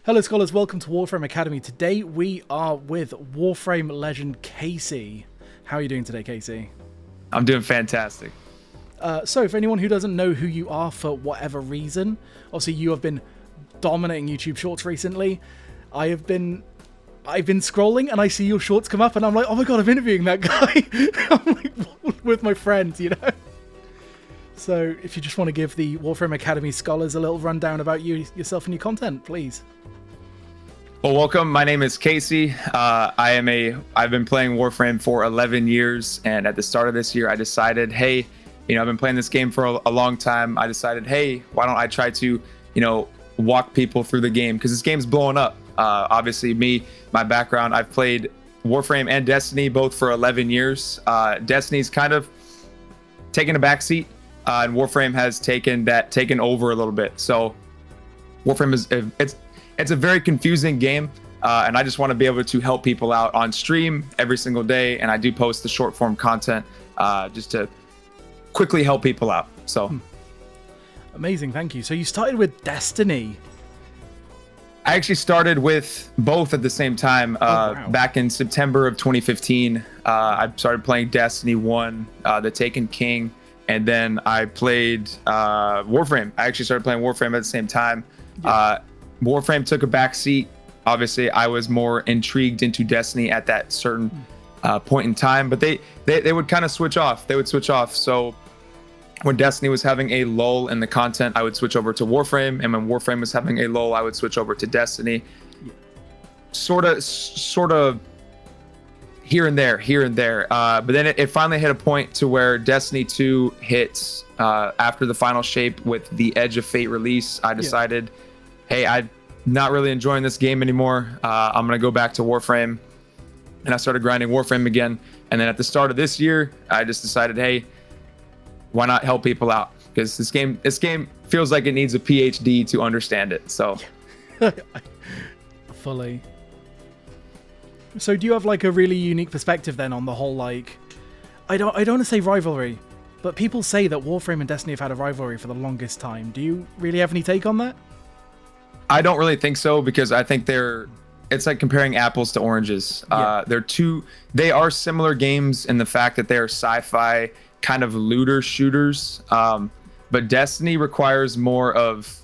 Hello scholars, welcome to Warframe Academy. Today we are with Warframe legend Kaeysi. How are you doing today, Kaeysi? I'm doing fantastic. So for anyone who doesn't know who you are for whatever reason, obviously you have been dominating YouTube Shorts recently. I've been scrolling and I see your shorts come up and I'm like, oh my god, I'm interviewing that guy. I'm like, with my friends, you know? So if you just want to give the Warframe Academy scholars a little rundown about yourself and your content, please. Well, welcome. My name is Kaeysi. I've been playing Warframe for 11 years, and at the start of this year, I decided, hey, I've been playing this game for a long time. I decided, hey, why don't I try to, walk people through the game, because this game's blowing up. Obviously, my background, I've played Warframe and Destiny both for 11 years. Destiny's kind of taken a backseat, and Warframe has taken over a little bit. So Warframe it's a very confusing game, and I just want to be able to help people out on stream every single day, and I do post the short form content just to quickly help people out. So amazing, thank you. So you started with Destiny. I actually started with both at the same time. Wow. Back in September of 2015, I started playing Destiny 1, the Taken King, and then I played Warframe. I actually started playing Warframe at the same time. Yeah. Warframe took a back seat. Obviously, I was more intrigued into Destiny at that certain point in time, but they would kind of switch off. They would switch off. So when Destiny was having a lull in the content, I would switch over to Warframe, and when Warframe was having a lull, I would switch over to Destiny. Sort of here and there. But then it finally hit a point to where Destiny 2 hit after the final shape with the Edge of Fate release. I decided, hey, I'm not really enjoying this game anymore. I'm going to go back to Warframe. And I started grinding Warframe again. And then at the start of this year, I just decided, hey, why not help people out? Because this game feels like it needs a PhD to understand it. So fully. So do you have like a really unique perspective then on the whole, like, I don't want to say rivalry, but people say that Warframe and Destiny have had a rivalry for the longest time. Do you really have any take on that? I don't really think so, because I think it's like comparing apples to oranges. Yeah. They are similar games in the fact that they're sci-fi kind of looter shooters. But Destiny requires more of,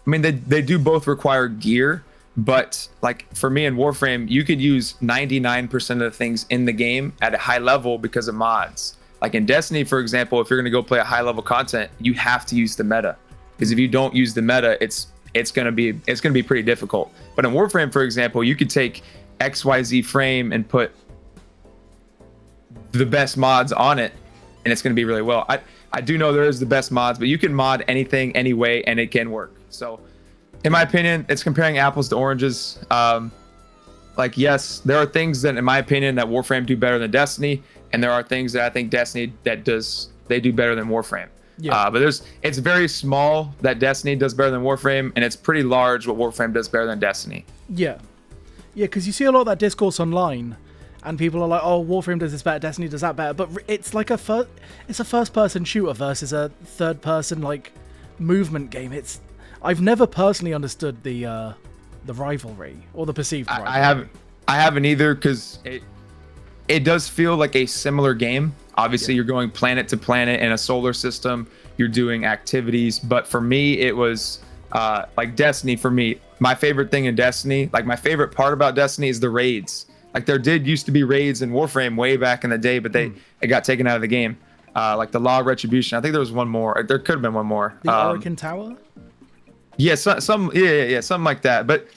they do both require gear, but like for me in Warframe, you could use 99% of the things in the game at a high level because of mods. Like in Destiny, for example, if you're going to go play a high level content, you have to use the meta, because if you don't use the meta, it's gonna be pretty difficult. But in Warframe, for example, you could take XYZ frame and put the best mods on it, and it's gonna be really well. I do know there is the best mods, but you can mod anything, anyway, and it can work. So, in my opinion, it's comparing apples to oranges. Like, yes, there are things that, in my opinion, that Warframe do better than Destiny, and there are things that I think Destiny they do better than Warframe. Yeah. But it's very small that Destiny does better than Warframe, and it's pretty large what Warframe does better than Destiny. Yeah, because you see a lot of that discourse online, and people are like, "Oh, Warframe does this better, Destiny does that better," but it's like a first-person shooter versus a third-person like movement game. I've never personally understood the rivalry or the perceived rivalry. I haven't either, because it does feel like a similar game. Obviously, You're going planet to planet in a solar system. You're doing activities. But for me, it was like Destiny. For me, my favorite thing in Destiny, like my favorite part about Destiny is the raids. Like there used to be raids in Warframe way back in the day, but it got taken out of the game. Like the Law of Retribution. I think there was one more. There could have been one more. The Oracle Tower? Yeah, something like that. But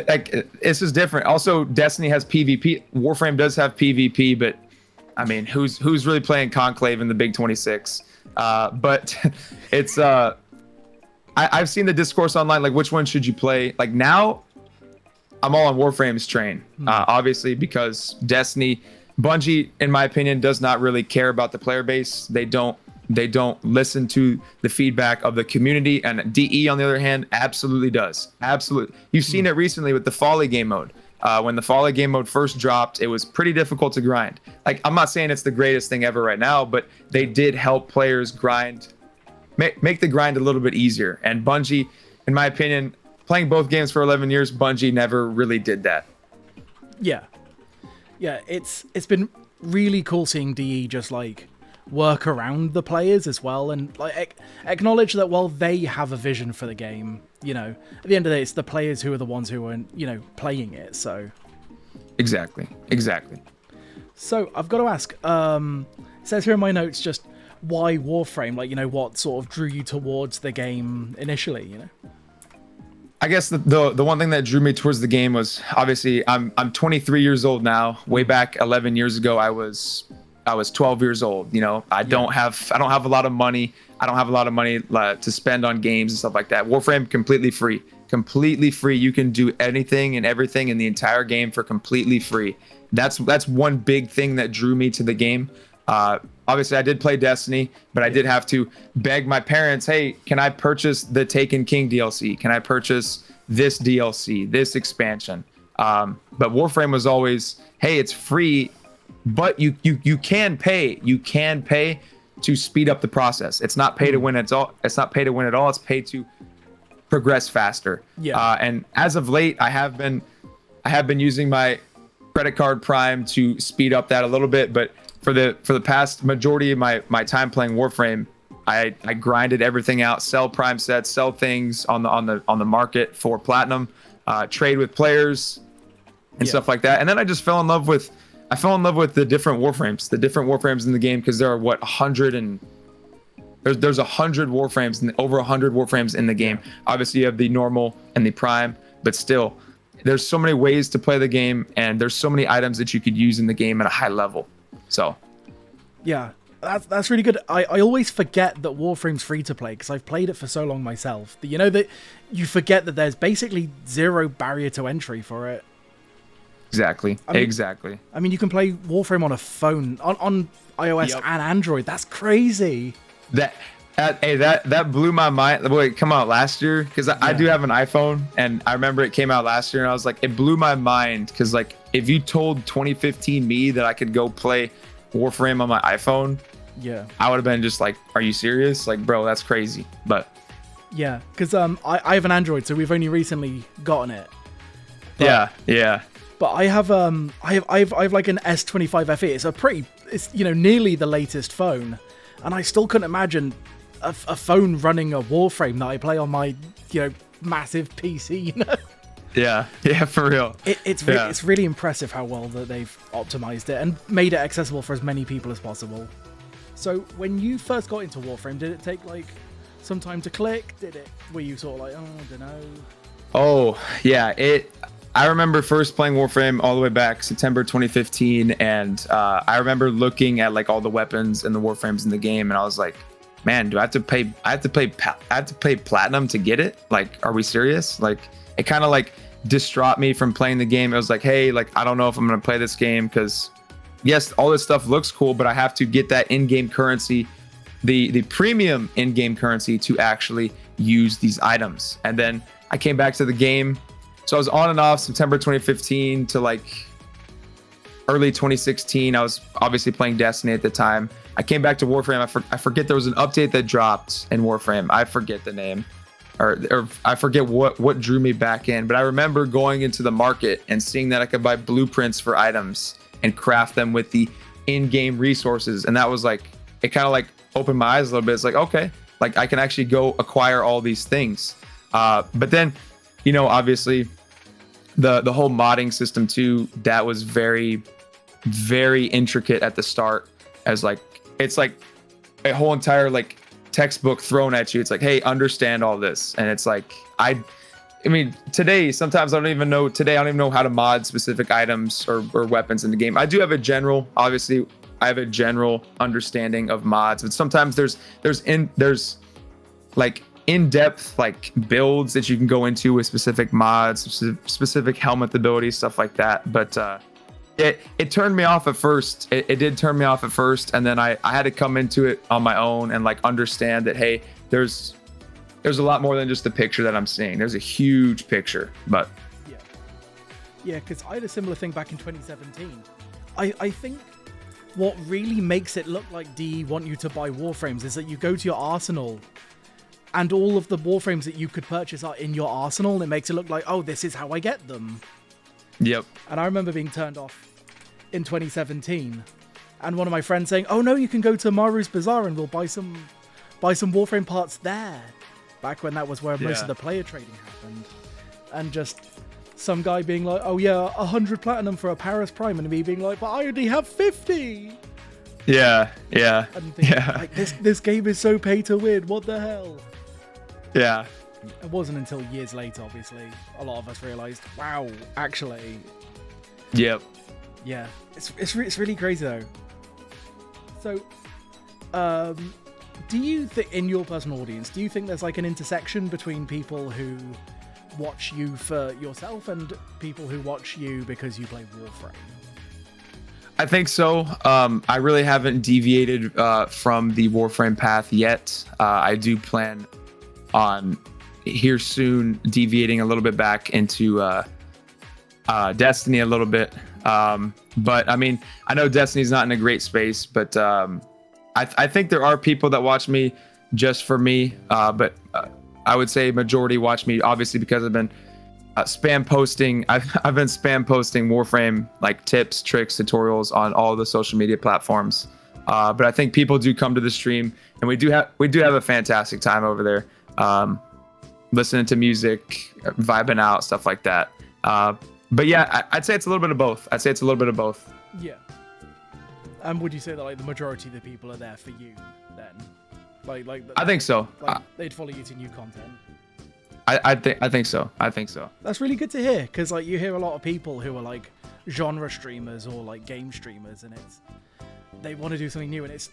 like this is different. Also, Destiny has PvP. Warframe does have PvP, but who's really playing Conclave in the Big 26? But it's I've seen the discourse online, like which one should you play? Like now, I'm all on Warframe's train. Obviously, because Destiny, Bungie, in my opinion, does not really care about the player base. They don't listen to the feedback of the community, and DE on the other hand absolutely does. Absolutely. You've seen it recently with the Folly game mode. When the Folly game mode first dropped, it was pretty difficult to grind. Like, I'm not saying it's the greatest thing ever right now, but they did help players grind, make the grind a little bit easier. And Bungie, in my opinion, playing both games for 11 years, Bungie never really did that. Yeah. Yeah, it's been really cool seeing DE just like work around the players as well, and like acknowledge that while they have a vision for the game, you know, at the end of the day, it's the players who are the ones who are, you know, playing it. So Exactly. So I've got to ask, it says here in my notes just why Warframe, like, you know, what sort of drew you towards the game initially, you know? I guess the one thing that drew me towards the game was, obviously, I'm 23 years old now. Way back 11 years ago, I was 12 years old. You know, I don't have a lot of money. I don't have a lot of money to spend on games and stuff like that. Warframe, completely free. You can do anything and everything in the entire game for completely free. That's one big thing that drew me to the game. Obviously, I did play Destiny, but I did have to beg my parents, hey, can I purchase the Taken King DLC? Can I purchase this DLC, this expansion? But Warframe was always, hey, it's free, but you can pay. You can pay to speed up the process. It's not pay to win at all. It's not pay to win at all. It's pay to progress faster. Yeah. And as of late, I have been using my credit card Prime to speed up that a little bit, but for the past majority of my time playing Warframe, I grinded everything out, sell Prime sets, sell things on the market for platinum, trade with players and stuff like that. And then I just fell in love with the different Warframes in the game, because there are what 100 and there's 100 Warframes and over 100 Warframes in the game. Obviously you have the normal and the Prime, but still there's so many ways to play the game, and there's so many items that you could use in the game at a high level. So, yeah, that's really good. I always forget that Warframe's free to play because I've played it for so long myself. That, you know, that you forget that there's basically zero barrier to entry for it. Exactly. I mean, you can play Warframe on a phone, on iOS and Android. That's crazy. That blew my mind. Boy, it came out last year, because I do have an iPhone, and I remember it came out last year, and I was like, it blew my mind, because like if you told 2015 me that I could go play Warframe on my iPhone, I would have been just like, are you serious? Like, bro, that's crazy. But yeah, because I have an Android, so we've only recently gotten it. But, yeah. But I have like an S25 FE. It's you know, nearly the latest phone, and I still couldn't imagine a phone running a Warframe that I play on my, you know, massive PC, you know? Yeah, for real. It's really impressive how well that they've optimized it and made it accessible for as many people as possible. So when you first got into Warframe, did it take like some time to click? Were you sort of like, oh, I don't know? Oh, yeah, I remember first playing Warframe all the way back September 2015, and I remember looking at like all the weapons and the Warframes in the game, and I was like, man, do I have to pay platinum to get it? Like, are we serious? Like, it kind of like distraught me from playing the game. It was like, hey, like, I don't know if I'm gonna play this game, because yes, all this stuff looks cool, but I have to get that in-game currency, the premium in-game currency, to actually use these items. And then I came back to the game. So I was on and off September 2015 to like early 2016. I was obviously playing Destiny at the time. I came back to Warframe. I forget there was an update that dropped in Warframe. I forget the name, or I forget what drew me back in. But I remember going into the market and seeing that I could buy blueprints for items and craft them with the in-game resources. And that was like, it kind of like opened my eyes a little bit. It's like, okay, like I can actually go acquire all these things. But then, you know, obviously the whole modding system too, that was very, very intricate at the start. As like, it's like a whole entire like textbook thrown at you. It's like, hey, understand all this. And it's like, I mean, today, sometimes I don't even know how to mod specific items or weapons in the game. I do have a general, obviously I have a general understanding of mods, but sometimes there's like in-depth like builds that you can go into with specific mods, specific helmet abilities, stuff like that. But it turned me off at first. It did turn me off at first, and then I had to come into it on my own and like understand that, hey, there's a lot more than just the picture that I'm seeing. There's a huge picture. But yeah, because I had a similar thing back in 2017. I think what really makes it look like DE want you to buy Warframes is that you go to your arsenal and all of the Warframes that you could purchase are in your arsenal, and it makes it look like, oh, this is how I get them. Yep. And I remember being turned off in 2017, and one of my friends saying, oh no, you can go to Maru's Bazaar and we'll buy some Warframe parts there. Back when that was where most of the player trading happened. And just some guy being like, oh yeah, 100 platinum for a Paris Prime, and me being like, but I already have 50. Yeah. And thinking, like, this game is so pay to win, what the hell? Yeah. It wasn't until years later, obviously, a lot of us realized, wow, actually. Yep. Yeah, it's really crazy though. So, do you think, in your personal audience, do you think there's like an intersection between people who watch you for yourself and people who watch you because you play Warframe? I think so. I really haven't deviated from the Warframe path yet. I do plan on here soon deviating a little bit back into Destiny a little bit. But I mean, I know Destiny's not in a great space, but I think there are people that watch me just for me. But I would say majority watch me obviously because I've been spam posting. I've been spam posting Warframe like tips, tricks, tutorials on all the social media platforms. But I think people do come to the stream, and we do have a fantastic time over there, listening to music, vibing out, stuff like that. But yeah, I'd say it's a little bit of both. Yeah. And would you say that like the majority of the people are there for you then? Like I think so. Like, they'd follow you to new content. I think so. That's really good to hear, because like you hear a lot of people who are like genre streamers or like game streamers, and they want to do something new, and it's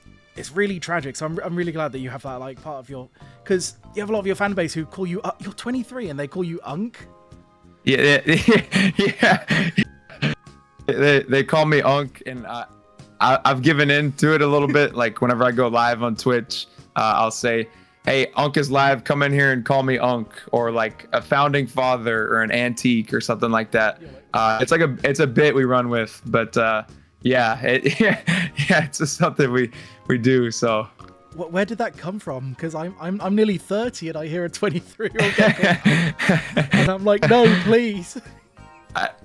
really tragic. So I'm really glad that you have that like part of your, because you have a lot of your fan base who call you you're 23 and they call you Unk. Yeah. They call me Unk, and I've given in to it a little bit. Like whenever I go live on Twitch, I'll say, hey, Unk is live, come in here and call me Unk, or like a founding father or an antique or something like that. It's a bit we run with, but it's just something we do. So where did that come from? Because I'm nearly 30 and I hear a 23-year-old get and I'm like, no, please.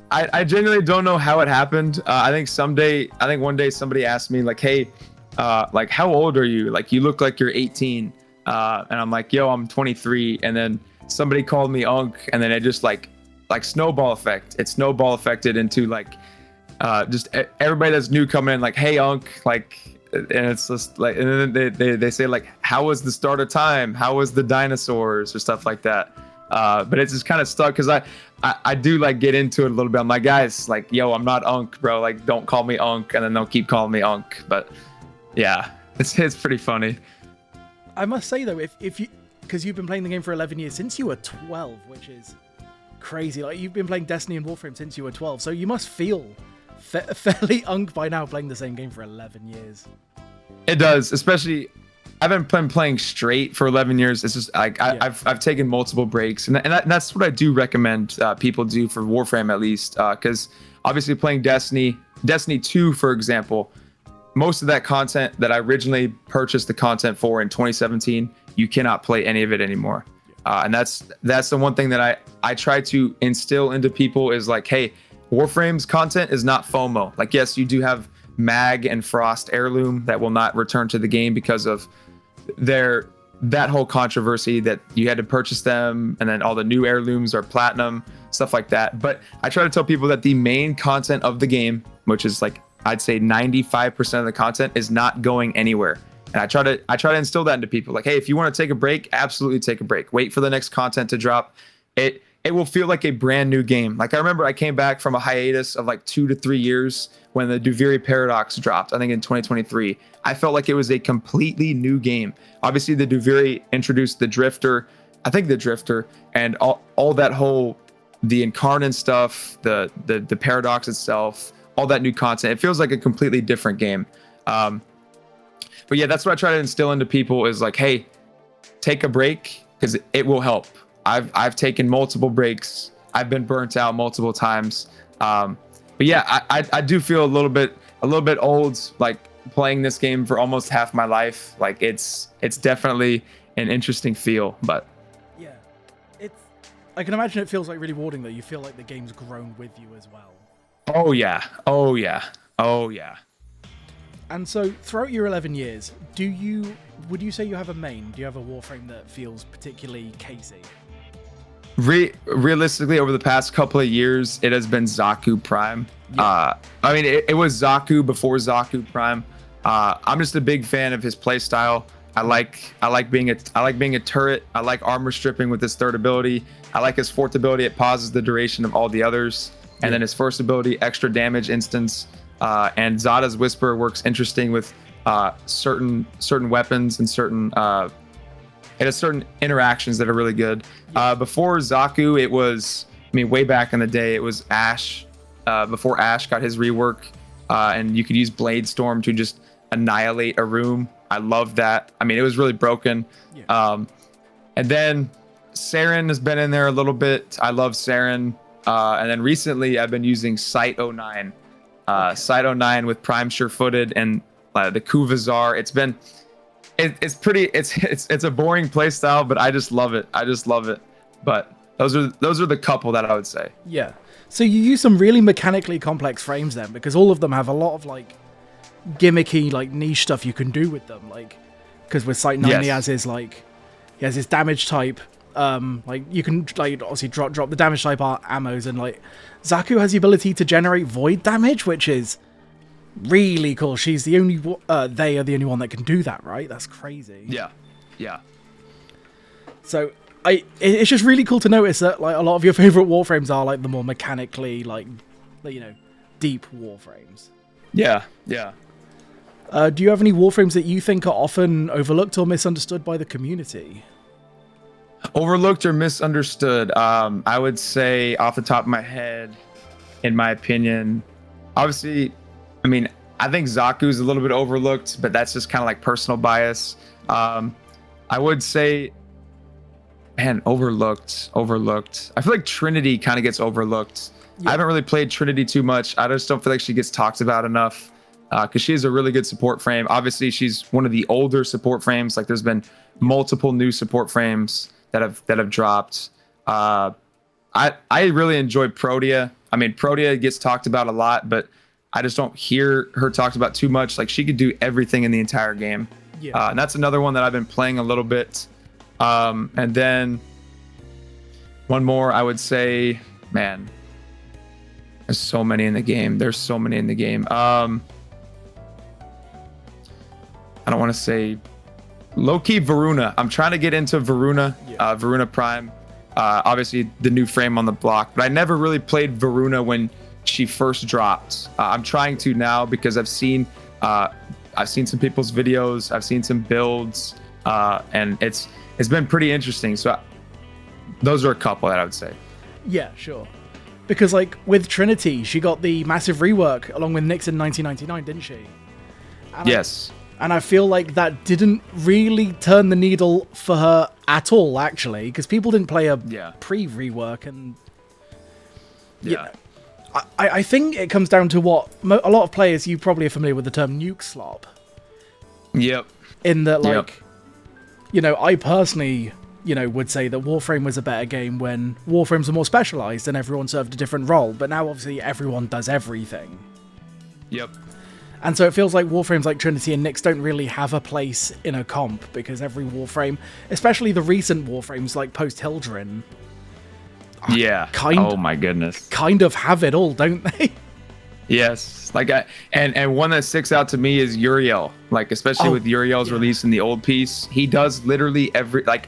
I genuinely don't know how it happened. I think one day somebody asked me like, hey, like how old are you? Like you look like you're 18. And I'm like, yo, I'm 23. And then somebody called me Unk, and then it just like snowball effect. It snowball affected into like just everybody that's new coming in, like, hey, Unk, like, and it's just like, and then they say like, how was the start of time? How was the dinosaurs or stuff like that? But it's just kind of stuck because I do like get into it a little bit. I'm like, guys, like, yo, I'm not Unk, bro. Like, don't call me Unk, and then they'll keep calling me Unk. But yeah, it's pretty funny. I must say though, if you, because you've been playing the game for 11 years, since you were 12, which is crazy. Like you've been playing Destiny and Warframe since you were 12, so you must feel fairly Unk by now, playing the same game for 11 years. It does, especially I've been playing straight for 11 years. It's just like I've taken multiple breaks, and that's what I do recommend people do for Warframe at least, because obviously playing Destiny 2, for example, most of that content that I originally purchased the content for in 2017, you cannot play any of it anymore. And that's the one thing that I try to instill into people is like, hey, Warframe's content is not FOMO. Like, yes, you do have Mag and Frost Heirloom that will not return to the game because of that whole controversy that you had to purchase them, and then all the new heirlooms are platinum, stuff like that. But I try to tell people that the main content of the game, which is like I'd say 95% of the content, is not going anywhere. And I try to instill that into people. Like, hey, if you want to take a break, absolutely take a break. Wait for the next content to drop. It will feel like a brand new game. Like I remember I came back from a hiatus of like 2 to 3 years when the Duviri Paradox dropped, I think in 2023. I felt like it was a completely new game. Obviously the Duviri introduced the Drifter, and all that whole, the Incarnate stuff, the Paradox itself, all that new content. It feels like a completely different game. But yeah, that's what I try to instill into people is like, hey, take a break because it will help. I've taken multiple breaks. I've been burnt out multiple times. But yeah, I do feel a little bit old, like playing this game for almost half my life. Like it's definitely an interesting feel. But yeah, I can imagine it feels like really rewarding though. You feel like the game's grown with you as well. oh yeah, oh yeah, oh yeah. And so throughout your 11 years, would you say you have a main? Do you have a Warframe that feels particularly Kaeysi? Realistically, over the past couple of years, it has been Zaku Prime. Yeah. I mean, it was Zaku before Zaku Prime. I'm just a big fan of his playstyle. I like being a turret. I like armor stripping with his third ability. I like his fourth ability. It pauses the duration of all the others, and then his first ability, extra damage instance. And Zada's Whisper works interesting with certain weapons and certain interactions that are really good. Before Zaku, it was, I mean, way back in the day, it was Ash. Before Ash got his rework, and you could use Blade Storm to just annihilate a room. I loved that. I mean, it was really broken. Yeah. And then Saren has been in there a little bit. I love Saren. And then recently, I've been using Sight 09. Sight 09 with Prime Sure-Footed and the Kuvazar. It's a boring play style, but I just love it. But those are the couple that I would say. Yeah. So you use some really mechanically complex frames then, because all of them have a lot of like gimmicky, like niche stuff you can do with them. Like, because with Sight 9, he has his damage type. Like you can like obviously drop the damage type ammos, and like Zaku has the ability to generate void damage, which is really cool. She's the only they are the only one that can do that, right? That's crazy. Yeah. So it's just really cool to notice that like a lot of your favorite Warframes are like the more mechanically like deep Warframes. Yeah. Do you have any Warframes that you think are often overlooked or misunderstood by the community? Overlooked or misunderstood? I would say off the top of my head, in my opinion, obviously, I mean, I think Zaku's a little bit overlooked, but that's just kind of like personal bias. I would say, man, overlooked. I feel like Trinity kind of gets overlooked. Yeah. I haven't really played Trinity too much. I just don't feel like she gets talked about enough because she has a really good support frame. Obviously, she's one of the older support frames. Like there's been multiple new support frames that have dropped. I really enjoy Protea. I mean, Protea gets talked about a lot, but I just don't hear her talked about too much. Like she could do everything in the entire game. Yeah. And that's another one that I've been playing a little bit. And then one more, I would say, man, there's so many in the game. I don't want to say low-key Varuna. I'm trying to get into Varuna, Varuna Prime. Obviously the new frame on the block, but I never really played Varuna when she first dropped. I'm trying to now because I've seen some people's videos, I've seen some builds, and it's been pretty interesting. So those are a couple that I would say. Yeah, sure. Because like with Trinity, she got the massive rework along with Nyx in 1999, didn't she? And yes. And I feel like that didn't really turn the needle for her at all, actually, because people didn't play a pre-rework, and I think it comes down to what a lot of players, you probably are familiar with the term nuke slop. Yep. In that, like, I personally, would say that Warframe was a better game when Warframes were more specialized and everyone served a different role, but now obviously everyone does everything. Yep. And so it feels like Warframes like Trinity and Nyx don't really have a place in a comp, because every Warframe, especially the recent Warframes like post-Hildren, oh my goodness, kind of have it all, don't they? Yes, like and one that sticks out to me is Uriel. Like especially with Uriel's release in the old piece, he does literally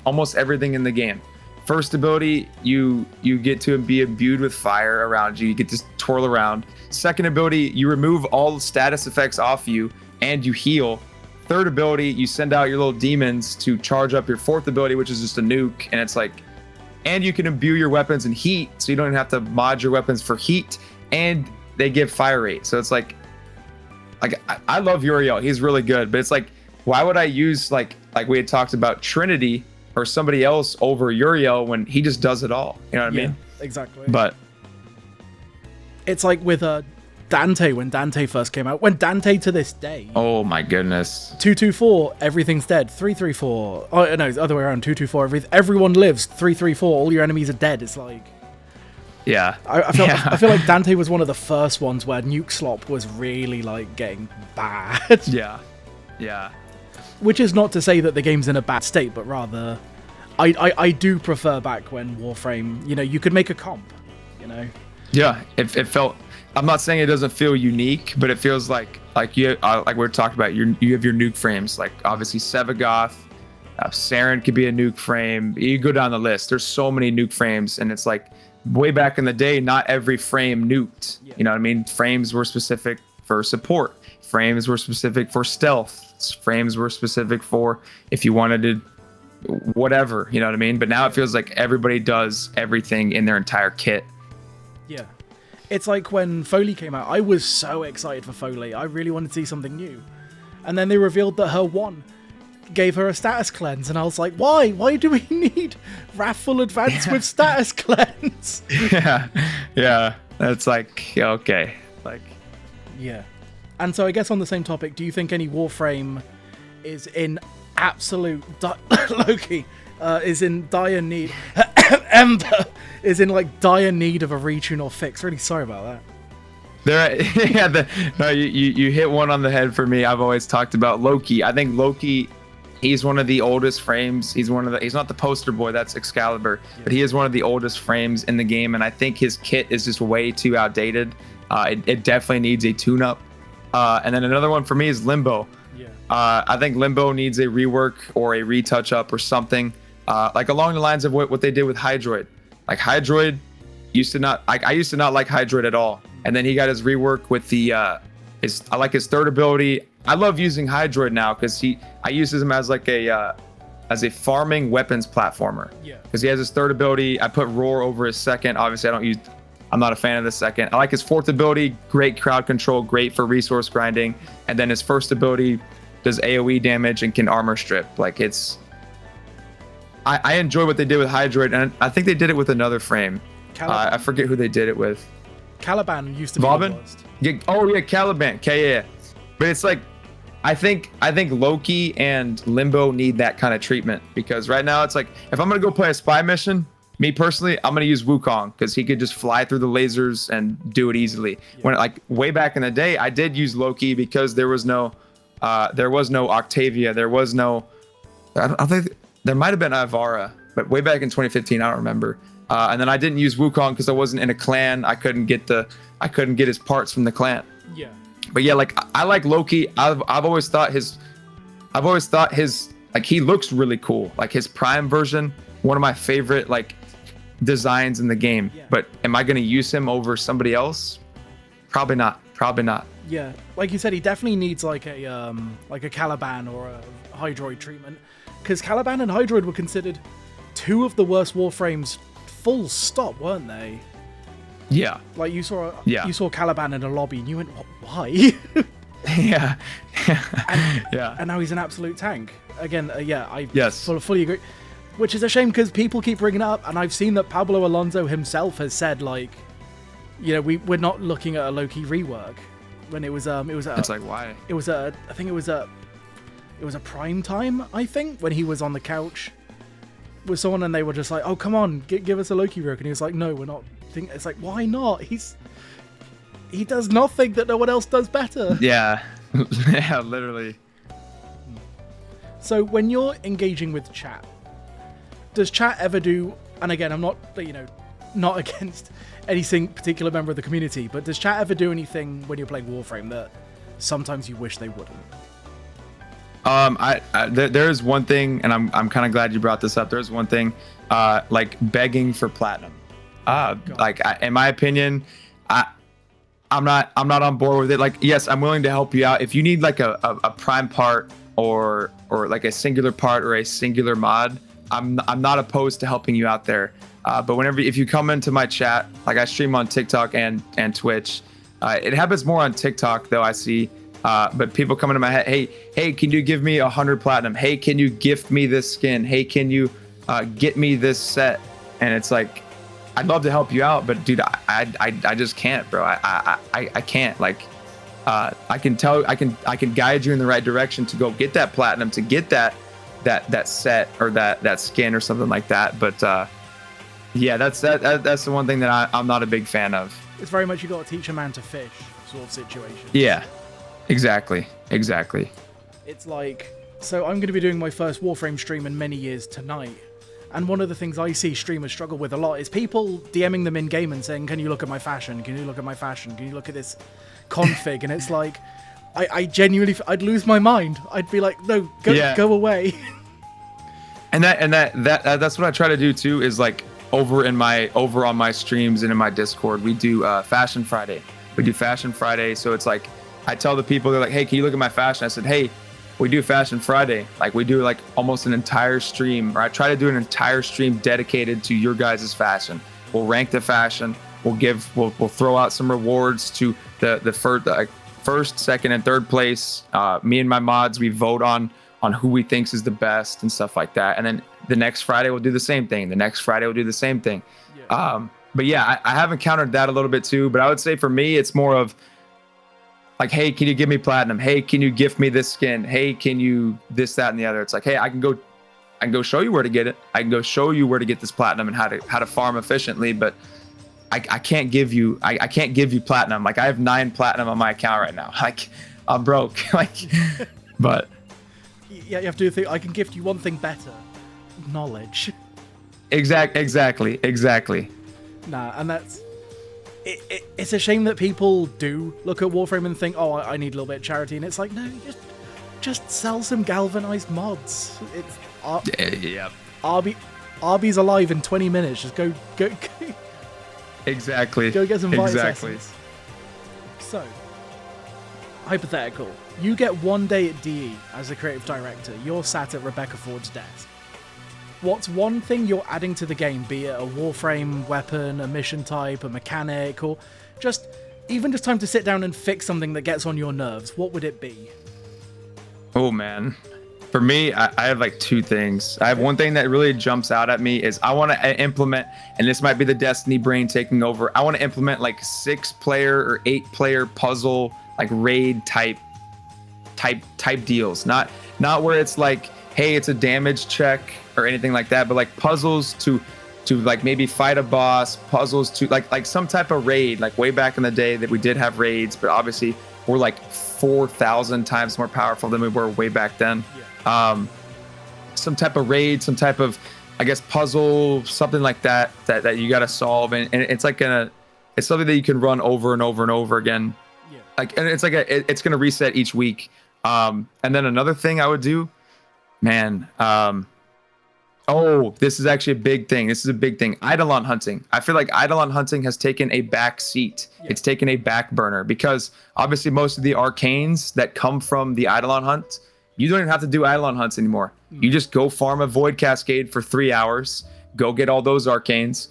almost everything in the game. First ability, you get to be imbued with fire around you. You get to twirl around. Second ability, you remove all status effects off you and you heal. Third ability, you send out your little demons to charge up your fourth ability, which is just a nuke. And it's like, and you can imbue your weapons in heat, so you don't even have to mod your weapons for heat, and they give fire rate. So it's like I love Uriel. He's really good, but it's like, why would I use like we had talked about Trinity or somebody else over Uriel when he just does it all? You know what I mean? Exactly. But it's like with Dante, when Dante first came out, when Dante to this day, Oh my goodness. 224, everything's dead. 334, oh no, it's the other way around. 224, everyone lives. 334, all your enemies are dead. It's like, Yeah. I feel like Dante was one of the first ones where nuke slop was really like getting bad. Yeah. Which is not to say that the game's in a bad state, but rather, I do prefer back when Warframe, you could make a comp, Yeah, it felt. I'm not saying it doesn't feel unique, but it feels like you like we're talking about. You have your nuke frames, like obviously Sevagoth, Saren could be a nuke frame. You go down the list. There's so many nuke frames, and it's like way back in the day, not every frame nuked. Yeah. You know what I mean? Frames were specific for support. Frames were specific for stealth. Frames were specific for if you wanted to whatever, you know what I mean? But now it feels like everybody does everything in their entire kit. Yeah. It's like when Foley came out, I was so excited for Foley. I really wanted to see something new. And then they revealed that her 1 gave her a status cleanse, and I was like, why? Why do we need Wrathful Advance with status cleanse? Yeah. That's like, okay. Like, yeah. And so I guess on the same topic, do you think any Warframe is in absolute Loki is in dire need Ember is in like dire need of a retune or fix. Really sorry about that. You hit one on the head for me. I've always talked about Loki. I think Loki, he's one of the oldest frames. He's not the poster boy, that's Excalibur, but he is one of the oldest frames in the game, and I think his kit is just way too outdated. It definitely needs a tune-up. And then another one for me is Limbo. I think Limbo needs a rework or a retouch up or something, like along the lines of what they did with Hydroid. Like Hydroid used to not, I used to not like Hydroid at all, and then he got his rework with the I like his third ability. I love using Hydroid now because I use him as like a farming weapons platformer. Yeah. Because he has his third ability. I put Roar over his second. Obviously, I'm not a fan of the second. I like his fourth ability, great crowd control, great for resource grinding. And then his first ability does AoE damage and can armor strip. Like I enjoy what they did with Hydroid, and I think they did it with another frame. I forget who they did it with. Caliban used to be Vauban? the worst. Yeah, Caliban. Yeah. But it's like, I think Loki and Limbo need that kind of treatment, because right now it's like, if I'm gonna go play a spy mission, me personally, I'm gonna use Wukong because he could just fly through the lasers and do it easily. Yeah. When like way back in the day, I did use Loki because there was no Octavia, there was no, I think there might have been Ivara, but way back in 2015, I don't remember. And then I didn't use Wukong because I wasn't in a clan. I couldn't get his parts from the clan. Yeah. But yeah, like I like Loki. I've always thought his like, he looks really cool. Like his Prime version, one of my favorite like designs in the game. Yeah. But am I going to use him over somebody else? Probably not. Yeah, like you said, he definitely needs like a Caliban or a Hydroid treatment, because Caliban and Hydroid were considered two of the worst Warframes, full stop, weren't they? Yeah. Like you saw Caliban in a lobby and you went, why? Yeah. And now he's an absolute tank. Again, I yes. fully agree. Which is a shame because people keep bringing it up, and I've seen that Pablo Alonso himself has said, like, you know, we're not looking at a Loki rework. When it was it's like, why? It was a prime time, I think, when he was on the couch with someone and they were just like, oh, come on, give us a Loki rework, and he was like, no, we're not. It's like, why not? He does nothing that no one else does better. Yeah. Yeah, literally. So when you're engaging with chat, does chat ever do, and again, I'm not, not against any particular member of the community, but does chat ever do anything when you're playing Warframe that sometimes you wish they wouldn't? There is one thing, and I'm kind of glad you brought this up. There's one thing, like begging for platinum. In my opinion, I'm not on board with it. Like, yes, I'm willing to help you out if you need like a prime part or like a singular part or a singular mod. I'm not opposed to helping you out there. But if you come into my chat, like I stream on TikTok and Twitch, it happens more on TikTok though, I see. But people come into my head, hey, can you give me 100 platinum? Hey, can you gift me this skin? Hey, can you get me this set? And it's like, I'd love to help you out, but dude, I just can't, bro. I can't. Like, I can guide you in the right direction to go get that platinum, to get that set or that skin or something like that. But yeah, that's the one thing that I'm not a big fan of. It's very much you got to teach a man to fish sort of situation. Yeah, exactly. It's like, so I'm going to be doing my first Warframe stream in many years tonight. And one of the things I see streamers struggle with a lot is people DMing them in game and saying, can you look at my fashion? Can you look at my fashion? Can you look at this config? And it's like, I genuinely, I'd lose my mind. I'd be like, no, go away. And that's what I try to do too, is like over on my streams and in my Discord, we do Fashion Friday. We do Fashion Friday. So it's like, I tell the people, they're like, hey, can you look at my fashion? I said, hey, we do Fashion Friday. Like we do like almost an entire stream, or I try to do an entire stream dedicated to your guys' fashion. We'll rank the fashion. We'll throw out some rewards to the first, second, and third place. Me and my mods, we vote on who we thinks is the best and stuff like that. And then the next Friday we'll do the same thing. The next Friday we'll do the same thing. Yeah. But yeah, I have encountered that a little bit too. But I would say for me, it's more of like, hey, can you give me platinum? Hey, can you gift me this skin? Hey, can you this, that, and the other? It's like, hey, I can go show you where to get it. I can go show you where to get this platinum and how to farm efficiently. But I can't give you platinum. Like I have 9 platinum on my account right now. Like I'm broke. Like, but yeah, you have to think. I can gift you one thing better: knowledge. Exactly. Nah, and that's. It's a shame that people do look at Warframe and think, oh, I need a little bit of charity, and it's like, no, just sell some galvanized mods. It's yeah. Arby's alive in 20 minutes. Just go. Exactly. Go get some Vice Essence. So, hypothetical. You get 1 day at DE as a creative director. You're sat at Rebecca Ford's desk. What's one thing you're adding to the game, be it a Warframe weapon, a mission type, a mechanic, or just time to sit down and fix something that gets on your nerves? What would it be? Oh, man. For me, I have like 2 things. I have one thing that really jumps out at me is I want to implement, and this might be the Destiny brain taking over, I want to implement like 6-player or 8-player puzzle, like raid type deals. Not where it's like, hey, it's a damage check or anything like that, but like puzzles to like maybe fight a boss, puzzles to like some type of raid. Like way back in the day that we did have raids, but obviously we're like 4,000 times more powerful than we were way back then. Yeah. Some type of raid, some type of, I guess, puzzle, something like that you got to solve, and it's like it's something that you can run over and over and over again. Yeah. Like, and it's like it's gonna reset each week. And then another thing I would do, man. This is actually a big thing. This is a big thing. Eidolon hunting. I feel like Eidolon hunting has taken a back seat. Yeah. It's taken a back burner because obviously most of the arcanes that come from the Eidolon hunt, you don't even have to do Eidolon hunts anymore. You just go farm a Void Cascade for 3 hours, go get all those arcanes,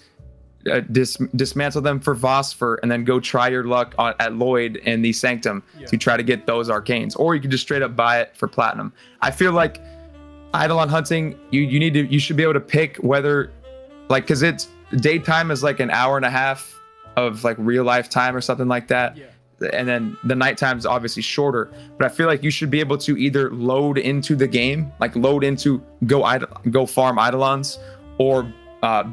dismantle them for Vosper, and then go try your luck at Lloyd in the Sanctum to try to get those arcanes. Or you can just straight up buy it for platinum. I feel like Eidolon hunting, you should be able to pick whether, like, because it's daytime is like an hour and a half of like real life time or something like that. Yeah. And then the nighttime is obviously shorter, but I feel like you should be able to either load into the game, like load into go farm Eidolons, or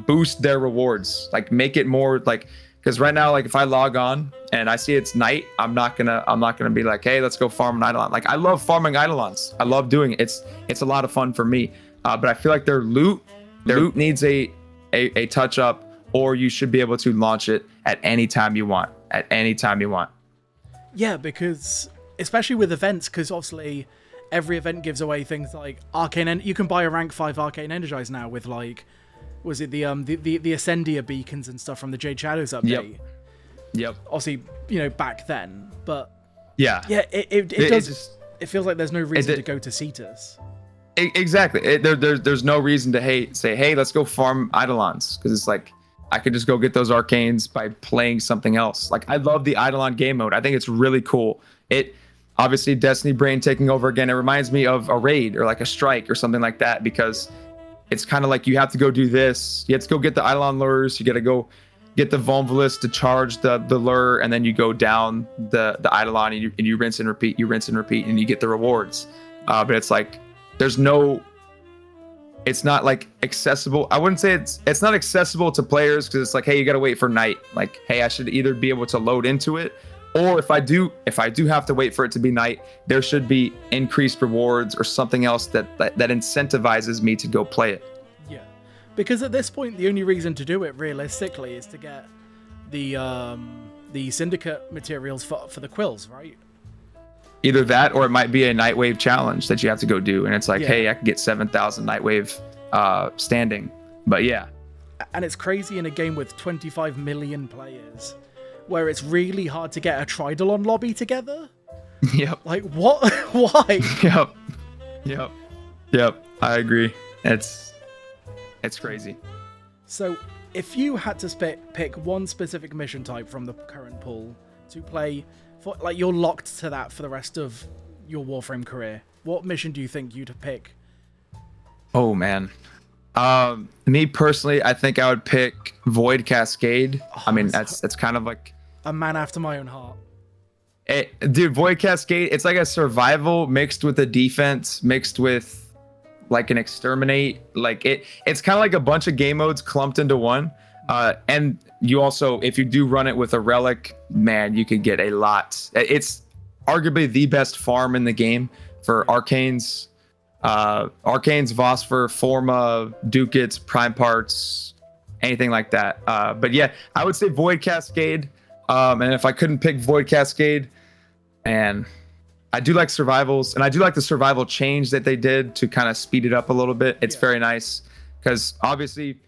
boost their rewards, like make it more like, because right now, like if I log on and I see it's night, I'm not gonna be like, hey, let's go farm an Eidolon. Like I love farming Eidolons. I love doing it. It's a lot of fun for me. But I feel like their loot needs a touch up, or you should be able to launch it at any time you want. Yeah, because especially with events, because obviously every event gives away things like arcane. You can buy a rank 5 arcane energize now with like, was it the Ascendia beacons and stuff from the Jade Shadows update? Yep. Obviously, back then, but yeah, it feels like there's no reason to go to Cetus. Exactly. There's no reason to say, hey, let's go farm Eidolons, because it's like I could just go get those arcanes by playing something else. Like I love the Eidolon game mode. I think it's really cool. It obviously Destiny brain taking over again. It reminds me of a raid or like a strike or something like that, because it's kind of like you have to go do this. You have to go get the Eidolon lures. You got to go get the Vulnvolus to charge the lure, and then you go down the Eidolon and you rinse and repeat. You rinse and repeat, and you get the rewards. But it's like it's not like accessible. I wouldn't say it's not accessible to players because it's like, hey, you got to wait for night. Like, hey, I should either be able to load into it, or if I do have to wait for it to be night, there should be increased rewards or something else that incentivizes me to go play it. Yeah, because at this point, the only reason to do it realistically is to get the syndicate materials for the quills, right? Either that, or it might be a Nightwave challenge that you have to go do, and it's like, hey, I can get 7,000 Nightwave standing. But yeah, and it's crazy in a game with 25 million players, where it's really hard to get a Tridolon lobby together. Yep. Like, what? Why? Yep. I agree. It's crazy. So, if you had to pick one specific mission type from the current pool to play, for, like, you're locked to that for the rest of your Warframe career, what mission do you think you'd pick? Oh man. Me personally, I think I would pick Void Cascade. I mean, that's kind of like a man after my own heart. Dude, Void Cascade, it's like a survival mixed with a defense, mixed with like an exterminate. Like it's kind of like a bunch of game modes clumped into one. And you also, if you do run it with a relic, man, you could get a lot. It's arguably the best farm in the game for Arcanes, Vosper, Forma, Ducats, Prime Parts, anything like that. But yeah, I would say Void Cascade. And if I couldn't pick Void Cascade, and I do like survivals, and I do like the survival change that they did to kind of speed it up a little bit. It's very nice because obviously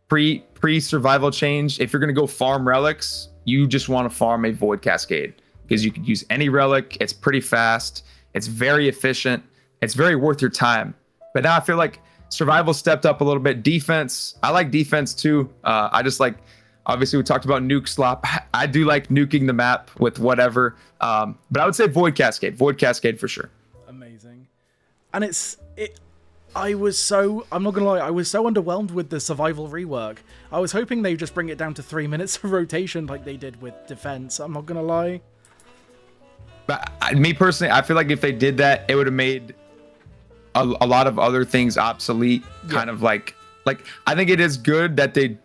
pre-survival change, if you're going to go farm relics, you just want to farm a Void Cascade because you could use any relic. It's pretty fast. It's very efficient. It's very worth your time. But now I feel like survival stepped up a little bit. Defense, I like defense too. I just like, obviously we talked about nuke slop. I do like nuking the map with whatever. But I would say Void Cascade for sure. Amazing. And I'm not gonna lie, I was so underwhelmed with the survival rework. I was hoping they would just bring it down to 3 minutes of rotation like they did with defense. I'm not gonna lie. But me personally, I feel like if they did that, it would have made a lot of other things obsolete. Kind of like I think it is good that they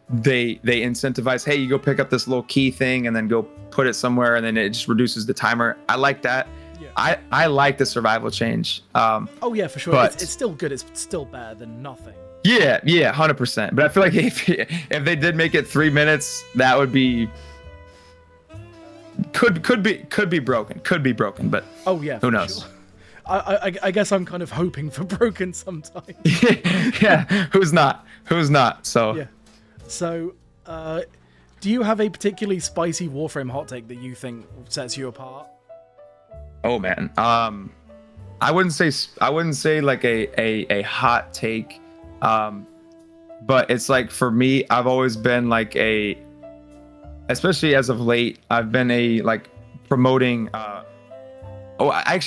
incentivize, hey, you go pick up this little key thing and then go put it somewhere, and then it just reduces the timer. I like that. I like the survival change. Oh yeah, for sure. But it's still good. It's still better than nothing. Yeah, 100%. But I feel like if they did make it 3 minutes, that would be could be broken. But oh yeah, who knows? Sure. I guess I'm kind of hoping for broken sometimes. Yeah, who's not? So yeah. So, do you have a particularly spicy Warframe hot take that you think sets you apart? Oh man, I wouldn't say like a hot take, but it's like for me, I've always been like especially as of late, I've been promoting. I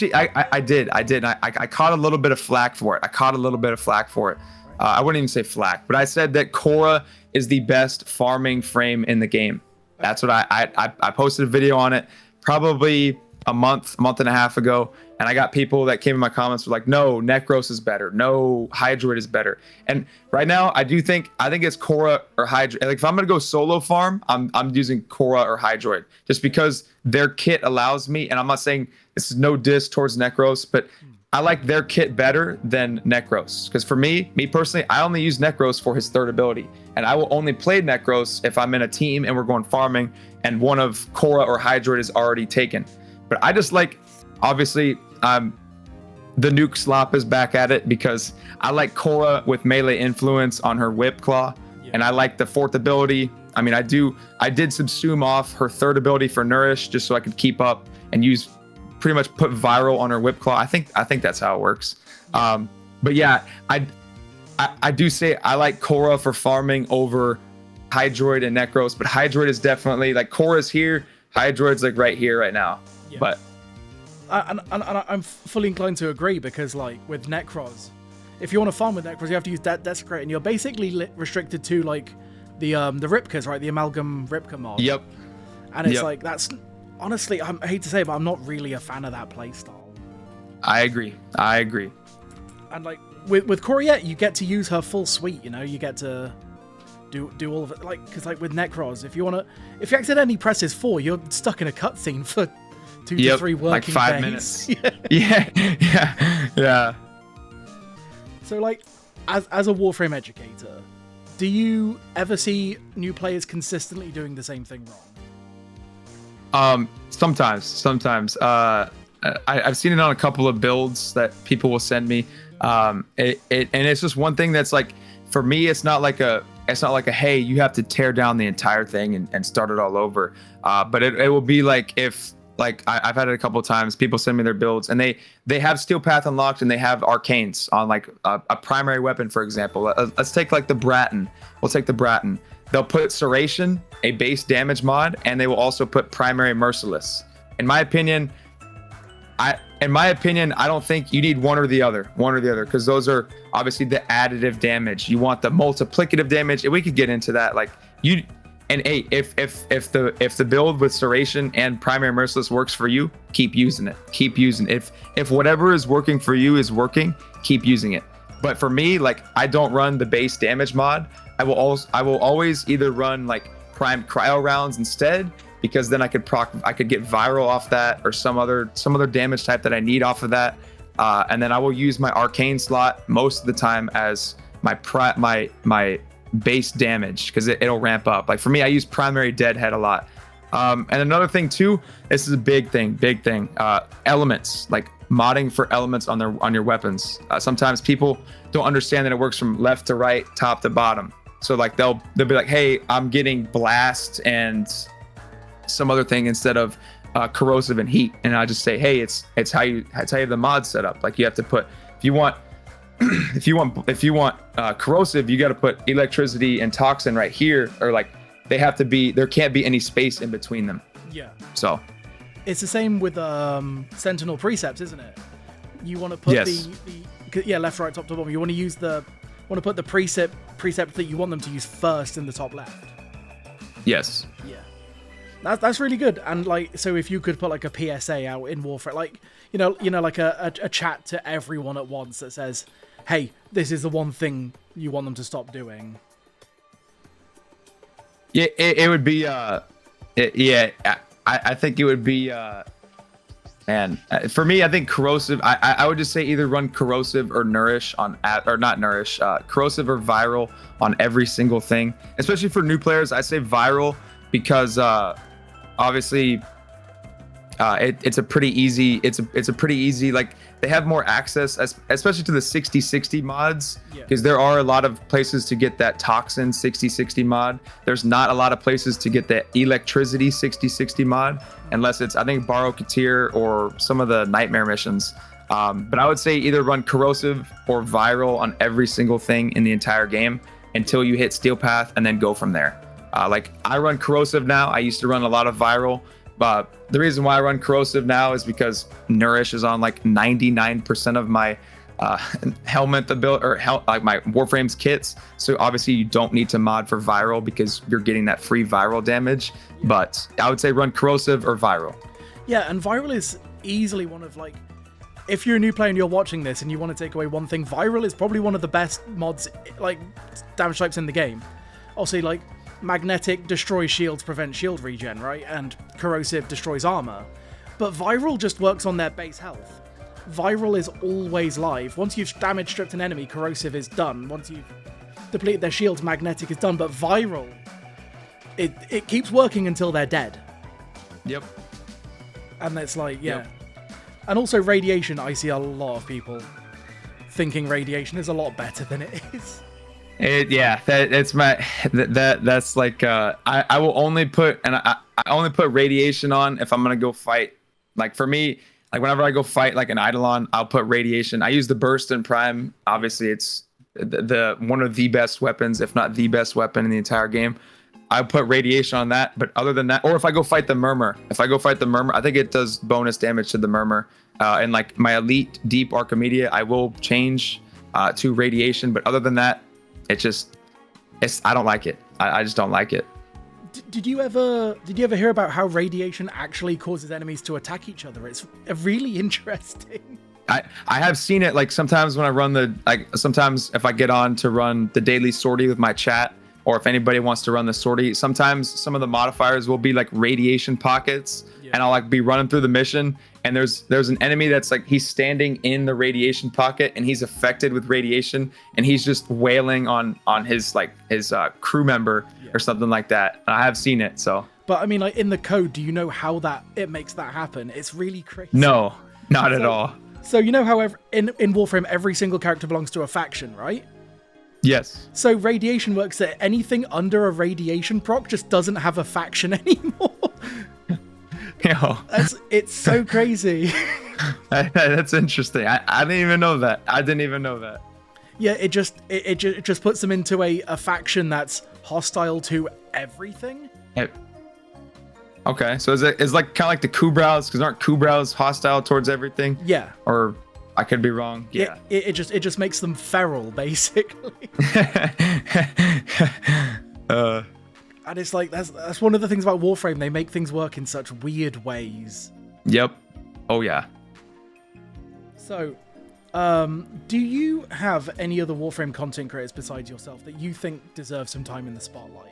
did. I caught a little bit of flack for it. I wouldn't even say flack, but I said that Korra is the best farming frame in the game. That's what I posted a video on it probably a month and a half ago, and I got people that came in my comments were like, no, Necros is better, no, Hydroid is better. And right now I think it's Korra or Hydroid. Like if I'm gonna go solo farm, I'm using Korra or Hydroid just because their kit allows me, and I'm not saying this is no diss towards Necros, but I like their kit better than Necros. Because for me personally, I only use Necros for his third ability, and I will only play Necros if I'm in a team and we're going farming and one of Korra or Hydroid is already taken. But I just like, obviously, the nuke slop is back at it because I like Korra with melee influence on her whip claw, and I like the fourth ability. I mean, I did subsume off her third ability for nourish just so I could keep up and pretty much put viral on her whip claw. I think that's how it works. But yeah, I do say I like Korra for farming over Hydroid and Necros, but Hydroid is definitely like Korra's here, Hydroid's like right here right now. Yeah. But and I'm fully inclined to agree because like with Necros, if you want to farm with Necros, you have to use Desecrate, and you're basically restricted to like the Ripkas, right? The Amalgam Ripka mod. Yep. And it's like, that's honestly, I hate to say it, but I'm not really a fan of that playstyle. I agree. And like with Coriette, you get to use her full suite. You know, you get to do all of it. Like, because like with Necros, if you accidentally press his 4, you're stuck in a cutscene for 2 to 3 working like 5 days. minutes. Yeah. So like, as a Warframe educator, do you ever see new players consistently doing the same thing wrong? Sometimes. I've seen it on a couple of builds that people will send me. And it's just one thing that's like, for me, it's not like a hey, you have to tear down the entire thing and start it all over. But it will be like, if like I've had it a couple of times, people send me their builds and they have Steel Path unlocked and they have arcanes on like a primary weapon, for example. Let's take like the Bratton. We'll take the Bratton. They'll put Serration, a base damage mod, and they will also put primary Merciless. In my opinion, I don't think you need one or the other, because those are obviously the additive damage. You want the multiplicative damage, and we could get into that. Like you, and hey, if the build with Serration and primary Merciless works for you, keep using it. If whatever is working for you is working, keep using it. But for me, like, I don't run the base damage mod. I will always either run like prime cryo rounds instead, because then I could get viral off that, or some other damage type that I need off of that, and then I will use my arcane slot most of the time as my base damage, because it'll ramp up. Like for me, I use primary Deadhead a lot, and another thing too. This is a big thing. Elements, like modding for elements on your weapons. Sometimes people don't understand that it works from left to right, top to bottom. So like they'll be like, hey, I'm getting blast and some other thing instead of corrosive and heat, and I just say, hey, it's how you have the mod set up. Like you have to put, if you want corrosive, you got to put electricity and toxin right here, or like there can't be any space in between them. Yeah. So it's the same with Sentinel precepts, isn't it? You want to put the left, right, top to bottom. You want to put the precept that you want them to use first in the top left. Yes. Yeah. That's really good. And like, so if you could put like a PSA out in Warframe, like, you know, like a chat to everyone at once that says, hey, this is the one thing you want them to stop doing. Yeah, it would be, I think it would be, for me, I think corrosive, I would just say either run corrosive or nourish corrosive or viral on every single thing, especially for new players. I say viral because, obviously, it's a pretty easy, like, they have more access, especially to the 60/60 mods, because there are a lot of places to get that toxin 60/60 mod. There's not a lot of places to get the electricity 60/60 mod, unless it's, I think, Borrow Katir or some of the nightmare missions. But I would say either run corrosive or viral on every single thing in the entire game until you hit Steel Path, and then go from there. Like, I run corrosive now. I used to run a lot of viral. But the reason why I run corrosive now is because Nourish is on like 99% of my helmet like my Warframes kits. So obviously you don't need to mod for viral because you're getting that free viral damage. But I would say run corrosive or viral. Yeah, and viral is easily one of, like, if you're a new player and you're watching this and you want to take away one thing, viral is probably one of the best mods, like, damage types in the game. Also, like, magnetic destroys shields, prevents shield regen, right? And corrosive destroys armor. But viral just works on their base health. Viral is always live. Once you've damage stripped an enemy, corrosive is done. Once you've depleted their shields, magnetic is done. But viral, it keeps working until they're dead. Yep. And it's like, yeah. Yep. And also radiation, I see a lot of people thinking radiation is a lot better than it is. That's like, I will only put, and I only put radiation on if I'm gonna go fight. Like, for me, like, whenever I go fight like an Eidolon, I'll put radiation. I use the burst and prime. Obviously, it's the one of the best weapons, if not the best weapon in the entire game. I put radiation on that. But other than that, or if I go fight the murmur, I think it does bonus damage to the murmur. And like my elite deep Archimedia, I will change to radiation, but other than that, I don't like it. I just don't like it. Did you ever hear about how radiation actually causes enemies to attack each other? It's really interesting. I have seen it, like sometimes when I run sometimes if I get on to run the daily sortie with my chat, or if anybody wants to run the sortie, sometimes some of the modifiers will be like radiation pockets, and I'll like be running through the mission, and there's an enemy that's like, he's standing in the radiation pocket and he's affected with radiation, and he's just wailing on his crew member or something like that. I have seen it, so. But I mean, like in the code, do you know how it makes that happen? It's really crazy. No, not at all. So you know how in Warframe every single character belongs to a faction, right? Yes. So radiation works that anything under a radiation proc just doesn't have a faction anymore. Yeah. It's so crazy. That's interesting. I didn't even know that. Yeah, it just puts them into a faction that's hostile to everything. Okay, so it's like kind of like the Kubrows, because aren't Kubrows hostile towards everything? Yeah. Or I could be wrong. Yeah. It just makes them feral, basically. And it's like that's one of the things about Warframe. They make things work in such weird ways. Yep. Oh yeah. So, do you have any other Warframe content creators besides yourself that you think deserve some time in the spotlight?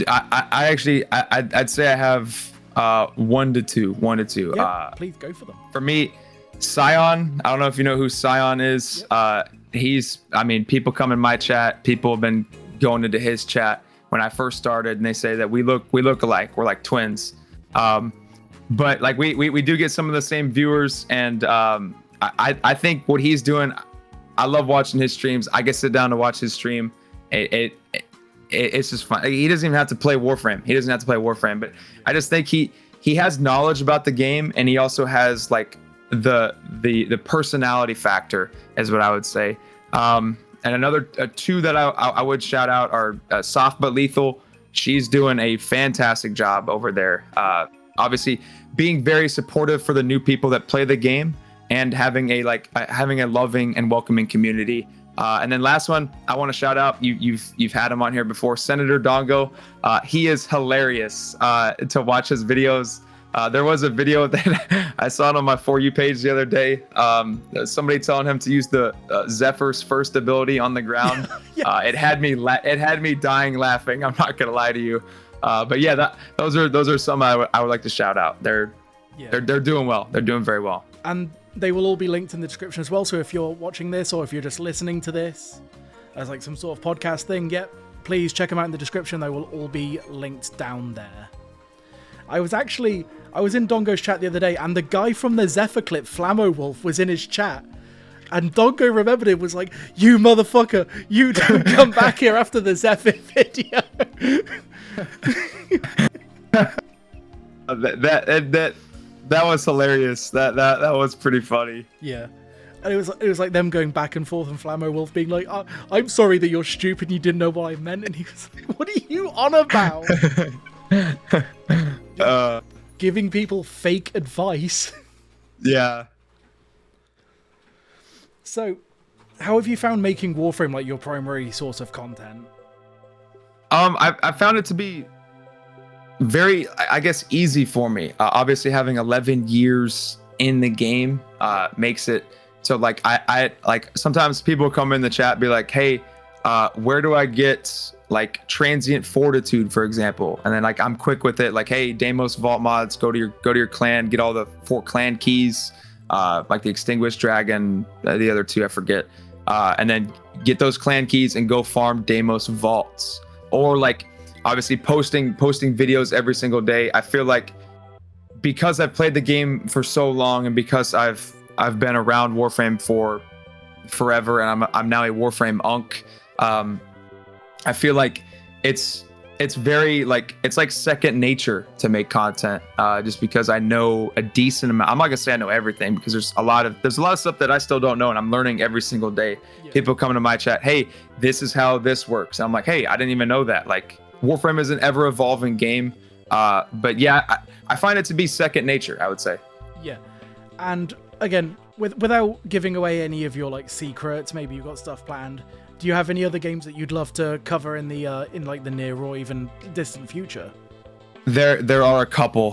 I'd say I have 1 to 2. Yeah, please go for them. For me, Scion. I don't know if you know who Scion is. Yep. People come in my chat. People have been going into his chat when I first started, and they say that we look alike. We're like twins. But like we do get some of the same viewers, and I think what he's doing, I love watching his streams. I get sit down to watch his stream. It's just fun. He doesn't even have to play Warframe. But I just think he has knowledge about the game, and he also has like the personality factor, is what I would say. And another 2 that I would shout out are Soft But Lethal. She's doing a fantastic job over there. Obviously, being very supportive for the new people that play the game, and having a loving and welcoming community. And then last one, I want to shout out, you've had him on here before, Senator Dongo. He is hilarious to watch his videos. There was a video that I saw on my For You page the other day. Somebody telling him to use the Zephyr's first ability on the ground. Yeah. It had me dying laughing. I'm not gonna lie to you. But yeah, those are some I would like to shout out. They're doing well. They're doing very well. And they will all be linked in the description as well. So if you're watching this, or if you're just listening to this as like some sort of podcast thing, please check them out in the description. They will all be linked down there. I was in Dongo's chat the other day, and the guy from the Zephyr clip, Flammo Wolf, was in his chat. And Dongo remembered it, was like, "You motherfucker, you don't come back here after the Zephyr video." That was hilarious. That was pretty funny. Yeah. And it was like them going back and forth, and Flammo Wolf being like, "I'm sorry that you're stupid and you didn't know what I meant." And he was like, "What are you on about?" Giving people fake advice. Yeah. So, how have you found making Warframe like your primary source of content? I found it to be very, I guess, easy for me. Obviously, having 11 years in the game makes it so like I like sometimes people come in the chat and be like, "Hey, where do I get like transient fortitude, for example?" And then like I'm quick with it, like, "Hey, Deimos Vault mods, go to your clan, get all the 4 clan keys, like the Extinguished Dragon, the other 2 I forget, and then get those clan keys and go farm Deimos vaults." Or like obviously posting videos every single day. I feel like because I've played the game for so long, and because I've been around Warframe for forever, and I'm now a Warframe unk. I feel like it's very like, it's like second nature to make content, just because I know a decent amount. I'm not gonna say I know everything, because there's a lot of stuff that I still don't know, and I'm learning every single day. Yeah. People coming to my chat, "Hey, this is how this works." And I'm like, "Hey, I didn't even know that." Like, Warframe is an ever evolving game, but yeah, I find it to be second nature, I would say. Yeah, and again, without giving away any of your like secrets, maybe you've got stuff planned. Do you have any other games that you'd love to cover in the in like the near or even distant future? There are a couple.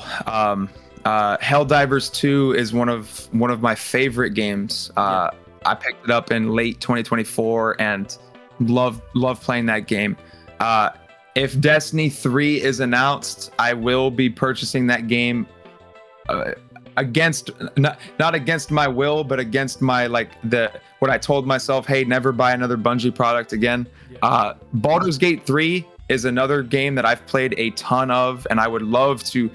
Helldivers 2 is one of my favorite games. I picked it up in late 2024 and love playing that game. If Destiny 3 is announced, I will be purchasing that game against not against my will, but against my what I told myself, hey, never buy another Bungie product again. Baldur's Gate 3 is another game that I've played a ton of, and I would love to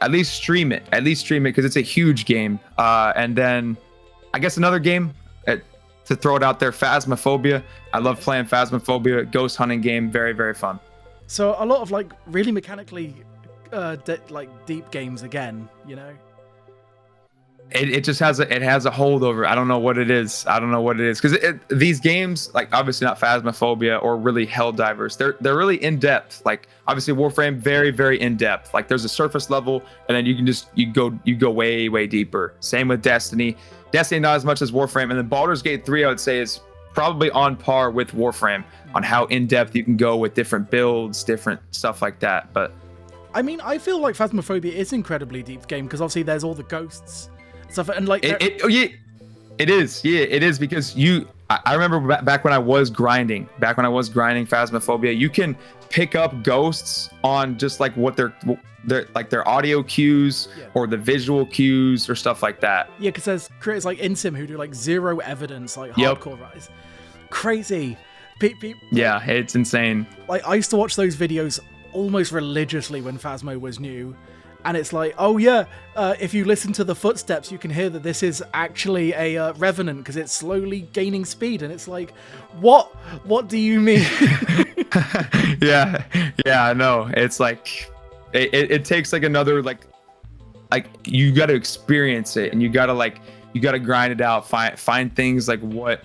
at least stream it because it's a huge game. And then I guess another game to throw it out there, Phasmophobia. I love playing Phasmophobia, ghost hunting game, very, very fun. So a lot of like really mechanically deep games again, you know. It just has a holdover. I don't know what it is because these games, like obviously not Phasmophobia or really Helldivers, they're really in depth. Like obviously Warframe, very, very in depth. Like there's a surface level, and then you go way, way deeper. Same with Destiny not as much as Warframe, and then Baldur's Gate 3 I would say is probably on par with Warframe on how in depth you can go with different builds, different stuff like that. But I mean, I feel like Phasmophobia is incredibly deep game because obviously there's all the ghosts stuff, and like it is because I remember back when I was grinding Phasmophobia, you can pick up ghosts on just like what their audio cues or the visual cues or stuff like that. Yeah, because there's creators like Insim who do like zero evidence, like hardcore rise. Crazy. Yeah, it's insane. Like I used to watch those videos almost religiously when Phasmo was new. And it's like, oh yeah, if you listen to the footsteps, you can hear that this is actually a revenant because it's slowly gaining speed. And it's like, what do you mean? yeah, I know. It's like, it takes like another, like you got to experience it, and you got to grind it out, find things like what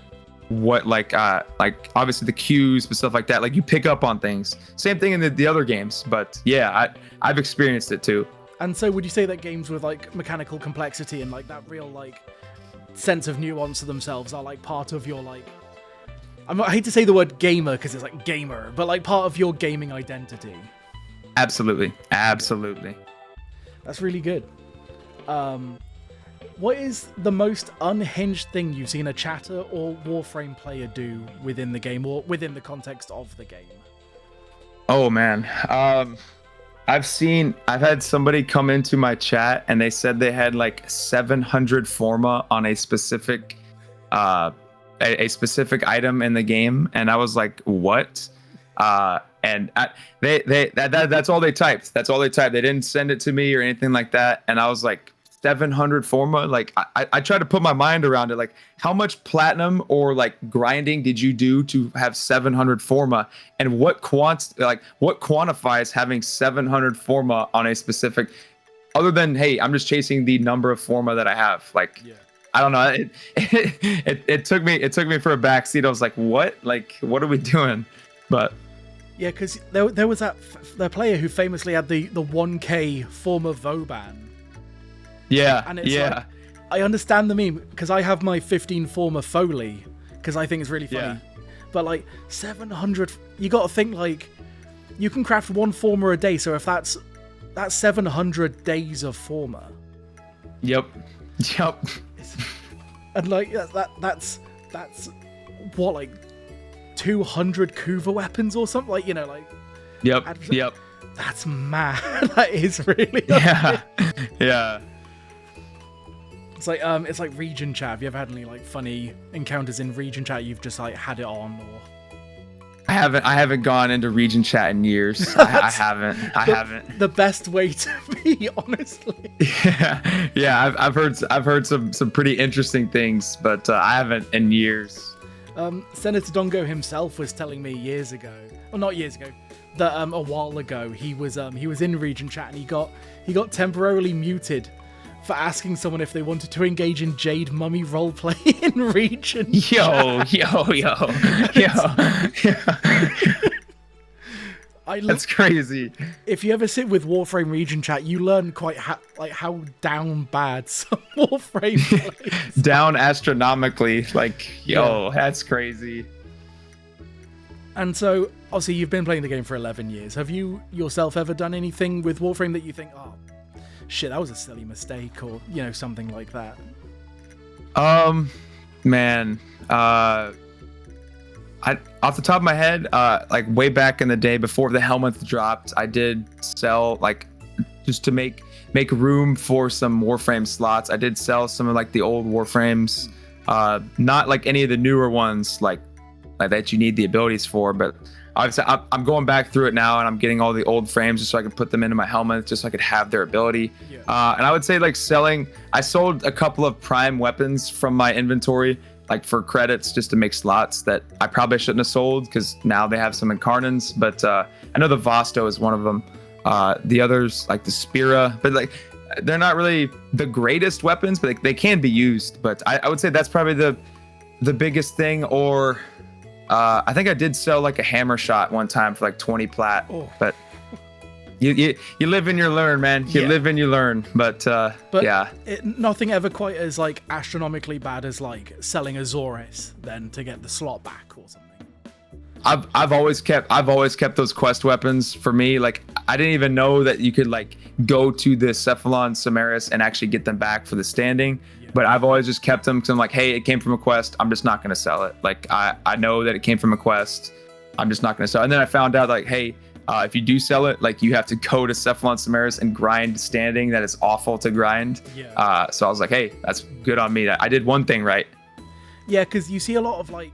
like obviously the cues and stuff like that. Like you pick up on things. Same thing in the other games, but yeah, I've experienced it too. And so would you say that games with like mechanical complexity and like that real like sense of nuance to themselves are like part of your like, I hate to say the word gamer because it's like gamer, but like part of your gaming identity? Absolutely. That's really good. What is the most unhinged thing you've seen a chatter or Warframe player do within the game or within the context of the game? Oh man. I've had somebody come into my chat and they said they had like 700 forma on a specific item in the game, and I was like, what? And that's all they typed. They didn't send it to me or anything like that. And I was like, 700 forma. Like I tried to put my mind around it. Like how much platinum or like grinding did you do to have 700 forma? And what quantifies having 700 forma on a specific, other than, hey, I'm just chasing the number of forma that I have. Like, yeah. I don't know. It took me for a backseat. I was like, what? Like, what are we doing? But yeah, because there was the player who famously had the 1K forma Vauban. Yeah, and it's like, I understand the meme because I have my 15 forma Foley because I think it's really funny. Yeah. But like 700, you got to think like you can craft one forma a day. So if that's 700 days of forma. Yep. And like that's what, like 200 Kuva weapons or something, like, you know, like. Yep. That's mad. That is really. Yeah. It's like region chat. Have you ever had any like funny encounters in region chat? You've just like had it on, or I haven't gone into region chat in years. I haven't. The best way to be, honestly. Yeah. I've heard some pretty interesting things, but I haven't in years. Senator Dongo himself was telling me years ago, or not years ago, that a while ago he was in region chat and he got temporarily muted for asking someone if they wanted to engage in Jade Mummy roleplay in region. Yo. That's crazy. If you ever sit with Warframe region chat, you learn quite how down bad some Warframe plays. Down astronomically. Like, yo, that's crazy. And so, obviously, you've been playing the game for 11 years. Have you yourself ever done anything with Warframe that you think, oh, shit, that was a silly mistake, or, something like that? Man, off the top of my head, like way back in the day before the helmet dropped, I did sell, like, just to make room for some Warframe slots. I did sell some of like the old Warframes, not like any of the newer ones, like that you need the abilities for, but obviously I'm going back through it now and I'm getting all the old frames just so I can put them into my helmet, just so I could have their ability. And I would say like I sold a couple of prime weapons from my inventory, like for credits, just to make slots that I probably shouldn't have sold because now they have some incarnants. But I know the Vosto is one of them. The others, like the Spira, but like they're not really the greatest weapons, but they can be used. But I would say that's probably the biggest thing. Or I think I did sell like a hammer shot one time for like 20 plat. But you live and you learn, man. You live and you learn. But yeah, nothing ever quite as like astronomically bad as like selling a Zorus then to get the slot back or something. I've always kept those quest weapons for me. Like I didn't even know that you could like go to the Cephalon Samaris and actually get them back for the standing. But I've always just kept them because I'm like, hey, it came from a quest. I'm just not gonna sell it. Like I know that it came from a quest. I'm just not gonna sell it. And then I found out like, hey, if you do sell it, like you have to go to Cephalon Samaris and grind standing. That is awful to grind. So I was like, hey, that's good on me. I did one thing right. Yeah, because you see a lot of like,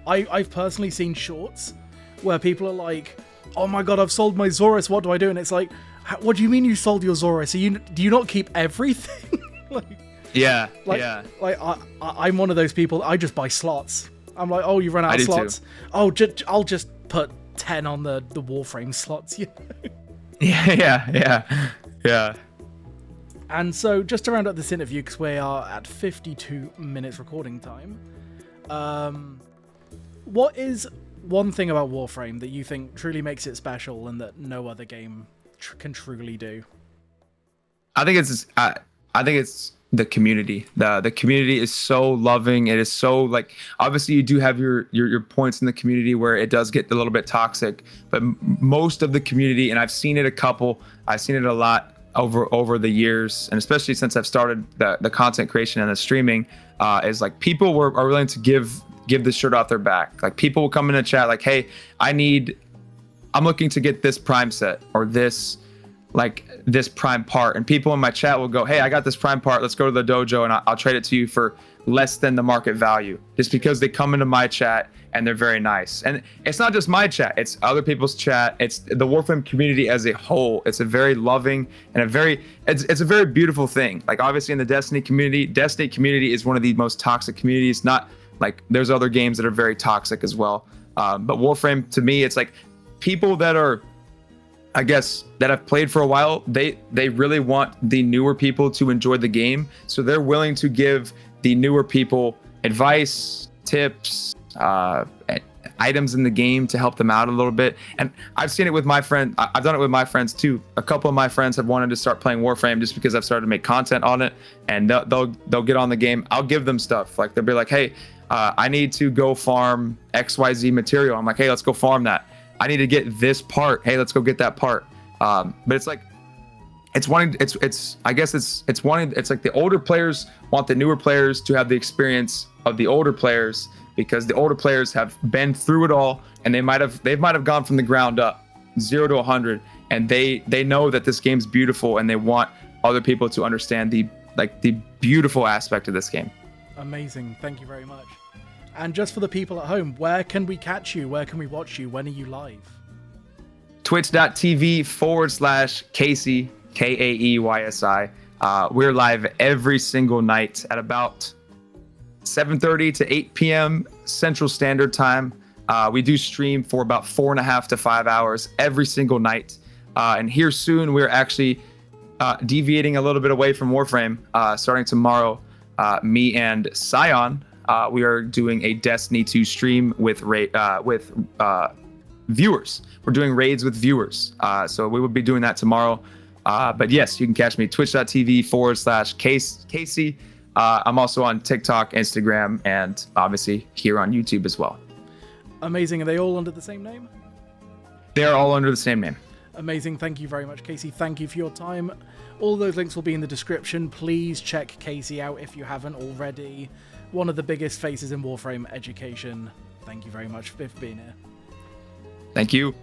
I've personally seen shorts where people are like, oh my god, I've sold my Zorus. What do I do? And it's like, what do you mean you sold your Zorus? Do you not keep everything? I'm one of those people. I just buy slots. I'm like, oh, you run out of slots. Too. Oh, I'll just put 10 on the Warframe slots. Yeah. And so, just to round up this interview, because we are at 52 minutes recording time, what is one thing about Warframe that you think truly makes it special and that no other game can truly do? I think it's the community. The community is so loving. It is so like, obviously you do have your points in the community where it does get a little bit toxic, but most of the community, and I've seen it a lot over the years, and especially since I've started the content creation and the streaming, is like people are willing to give the shirt off their back. Like people will come in a chat like, hey, I'm looking to get this prime set or this prime part, and people in my chat will go, hey, I got this prime part, let's go to the dojo and I'll trade it to you for less than the market value, just because they come into my chat and they're very nice. And it's not just my chat, it's other people's chat, it's the Warframe community as a whole. It's a very loving and it's a very beautiful thing. Like obviously in the Destiny community is one of the most toxic communities. Not like there's other games that are very toxic as well, but Warframe, to me, it's like people that are, I guess, that have played for a while, they really want the newer people to enjoy the game, so they're willing to give the newer people advice, tips, items in the game to help them out a little bit. And I've seen it with my friend. I've done it with my friends too. A couple of my friends have wanted to start playing Warframe just because I've started to make content on it, and they'll get on the game. I'll give them stuff. Like they'll be like, hey, I need to go farm XYZ material. I'm like, hey, let's go farm that. I need to get this part. Hey, let's go get that part. But it's like, it's like the older players want the newer players to have the experience of the older players, because the older players have been through it all, and they might have gone from the ground up, 0 to 100, and they know that this game's beautiful, and they want other people to understand the beautiful aspect of this game. Amazing. Thank you very much. And just for the people at home, where can we catch you? Where can we watch you? When are you live? Twitch.tv/Kaeysi, Kaeysi. We're live every single night at about 7:30 to 8 p.m. Central Standard Time. We do stream for about 4.5 to 5 hours every single night. And here soon, we're actually deviating a little bit away from Warframe. Starting tomorrow, me and Scion, we are doing a Destiny 2 stream with viewers. We're doing raids with viewers. So we will be doing that tomorrow. But yes, you can catch me twitch.tv/Kaeysi. I'm also on TikTok, Instagram, and obviously here on YouTube as well. Amazing. Are they all under the same name? They're all under the same name. Amazing. Thank you very much, Kaeysi. Thank you for your time. All those links will be in the description. Please check Kaeysi out if you haven't already. One of the biggest faces in Warframe education. Thank you very much for being here. Thank you.